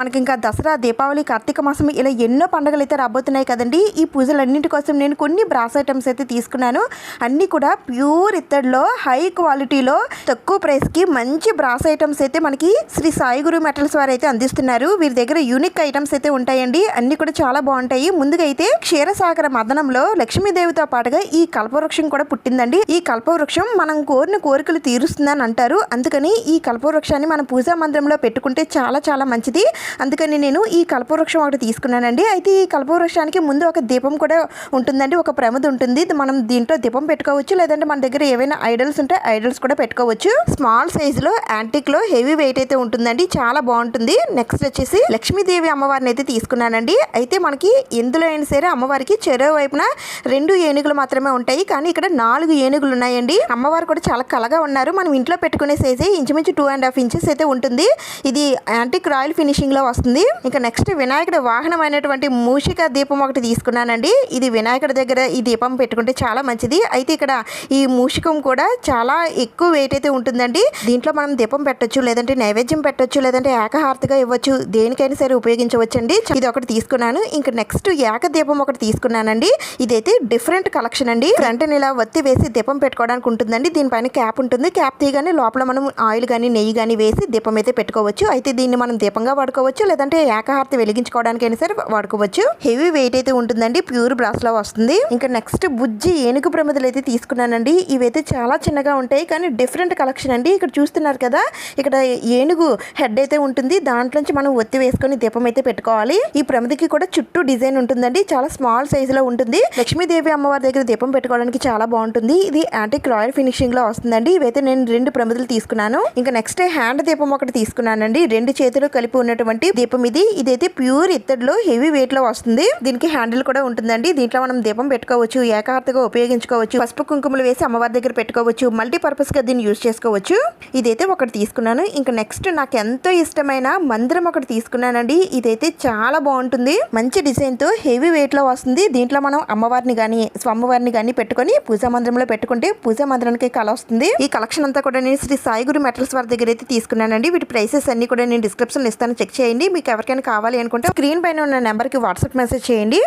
మనకి ఇంకా దసరా, దీపావళి, కార్తీక మాసం ఇలా ఎన్నో పండుగలు అయితే రాబోతున్నాయి కదండి. ఈ పూజలన్నింటి కోసం నేను కొన్ని బ్రాస్ ఐటమ్స్ అయితే తీసుకున్నాను. అన్నీ కూడా ప్యూర్ ఇత్తడిలో హై క్వాలిటీలో తక్కువ ప్రైస్కి మంచి బ్రాస్ ఐటమ్స్ అయితే మనకి శ్రీ సాయి గురు మెటల్స్ వారు అయితే అందిస్తున్నారు. వీరి దగ్గర యూనిక్ ఐటమ్స్ అయితే ఉంటాయండి. అన్నీ కూడా చాలా బాగుంటాయి. ముందుగా అయితే క్షీరసాగర మదనంలో లక్ష్మీదేవితో పాటుగా ఈ కల్పవృక్షం కూడా పుట్టిందండి. ఈ కల్పవృక్షం మనం కోరిన కోరికలు తీరుస్తుందని అంటారు. అందుకని ఈ కల్పవృక్షాన్ని మన పూజా మందిరంలో పెట్టుకుంటే చాలా చాలా మంచిది. అందుకని నేను ఈ కల్పవృక్షం ఒకటి తీసుకున్నానండి. అయితే ఈ కల్పవృక్షానికి ముందు ఒక దీపం కూడా ఉంటుందండి, ఒక ప్రమిద ఉంటుంది. మనం దీంట్లో దీపం పెట్టుకోవచ్చు, లేదంటే మన దగ్గర ఏవైనా ఐడల్స్ ఉంటే ఐడల్స్ కూడా పెట్టుకోవచ్చు. స్మాల్ సైజులో యాంటిక్లో హెవీ వెయిట్ అయితే ఉంటుందండి, చాలా బాగుంటుంది. నెక్స్ట్ వచ్చేసి లక్ష్మీదేవి అమ్మవారిని అయితే తీసుకున్నానండి. అయితే మనకి ఎందులో అయినా సరే అమ్మవారికి చెరో వైపున 2 ఏనుగులు మాత్రమే ఉంటాయి, కానీ ఇక్కడ 4 ఏనుగులు ఉన్నాయండి. అమ్మవారు కూడా చాలా కలగా ఉన్నారు. మనం ఇంట్లో పెట్టుకునే సైజే ఇంచుమించు 2.5 ఇంచెస్ అయితే ఉంటుంది. ఇది యాంటిక్ రాయల్ ఫినిషింగ్ లో వస్తుంది. ఇంకా నెక్స్ట్ వినాయకుడి వాహనం అయినటువంటి మూషిక దీపం ఒకటి తీసుకున్నానండి. ఇది వినాయకుడి దగ్గర ఈ దీపం పెట్టుకుంటే చాలా మంచిది. అయితే ఇక్కడ ఈ మూషికం కూడా చాలా ఎక్కువ వెయిట్ అయితే ఉంటుందండి. దీంట్లో మనం దీపం పెట్టొచ్చు, లేదంటే నైవేద్యం పెట్టొచ్చు, లేదంటే ఏకహారతిగా ఇవ్వచ్చు, దేనికైనా సరే ఉపయోగించవచ్చండి. ఇది ఒకటి తీసుకున్నాను. ఇంకా నెక్స్ట్ ఏక దీపం ఒకటి తీసుకున్నానండి. ఇదైతే డిఫరెంట్ కలెక్షన్ అండి. ఫ్రంట్ ఇలా వత్తి వేసి దీపం పెట్టుకోవడానికి ఉంటుందండి. దీనిపైన క్యాప్ ఉంటుంది. క్యాప్ తీయగానే లోపల మనం ఆయిల్ కానీ నెయ్యి కానీ వేసి దీపం అయితే పెట్టుకోవచ్చు. అయితే దీన్ని మనం దీపంగా వాడుకోవచ్చు, లేదంటే ఏకహారతి వెలిగించుకోవడానికైనా సరే వాడుకోవచ్చు. హెవీ వెయిట్ అయితే ఉంటుందండి, ప్యూర్ బ్రాస్ లో వస్తుంది. ఇంకా నెక్స్ట్ బుజ్జి ఏనుగు ప్రమిదలు అయితే తీసుకున్నానండి. ఇవైతే చాలా చిన్నగా ఉంటాయి, కానీ డిఫరెంట్ కలెక్షన్ అండి. ఇక్కడ చూస్తున్నారు కదా, ఇక్కడ ఏనుగు హెడ్ అయితే ఉంటుంది. దాంట్లోంచి మనం ఒత్తి వేసుకొని దీపం అయితే పెట్టుకోవాలి. ఈ ప్రమిదకి కూడా చుట్టూ డిజైన్ ఉంటుందండి, చాలా స్మాల్ సైజ్ లో ఉంటుంది. లక్ష్మీదేవి అమ్మవారి దగ్గర దీపం పెట్టుకోవడానికి చాలా బాగుంటుంది. ఇది యాంటిక్ రాయల్ ఫినిషింగ్ లో వస్తుందండి. ఇవైతే నేను 2 ప్రమిదలు తీసుకున్నాను. ఇంకా నెక్స్ట్ హ్యాండ్ దీపం ఒకటి తీసుకున్నానండి. 2 చేతులు కలిపి ఉన్నటువంటి దీపం ఇది. ఇదైతే ప్యూర్ ఇత్తడిలో హెవీ వెయిట్ లో వస్తుంది. దీనికి హ్యాండిల్ కూడా ఉంటుందండి. దీంట్లో మనం దీపం పెట్టుకోవచ్చు, ఏకార్తిగా ఉపయోగించుకోవచ్చు, పసుపు కుంకుమలు వేసి అమ్మవారి దగ్గర పెట్టుకోవచ్చు, మల్టీపర్పస్ గా దీన్ని యూజ్ చేసుకోవచ్చు. ఇదైతే ఒకటి తీసుకున్నాను. ఇంకా నెక్స్ట్ నాకు ఎంతో ఇష్టమైన మందిరం ఒకటి తీసుకున్నానండి. ఇదైతే చాలా బాగుంటుంది, మంచి డిజైన్ తో హెవీ వెయిట్ లో వస్తుంది. దీంట్లో మనం అమ్మవారిని గానీ స్వామివారిని గానీ పెట్టుకొని పూజా మందిరంలో పెట్టుకుంటే పూజా మందిరానికి కళ వస్తుంది. ఈ కలెక్షన్ అంతా కూడా నేను శ్రీ సాయి గురు మెటల్స్ వారి దగ్గర అయితే తీసుకున్నానండి. వీటి ప్రైసెస్ అన్ని కూడా నేను డిస్క్రిప్షన్ ఇస్తాను, చెక్ చేయండి. మీకు ఎవరికైనా కావాలి అనుకుంటే స్క్రీన్ పైన ఉన్న నెంబర్కి వాట్సాప్ మెసేజ్ చేయండి.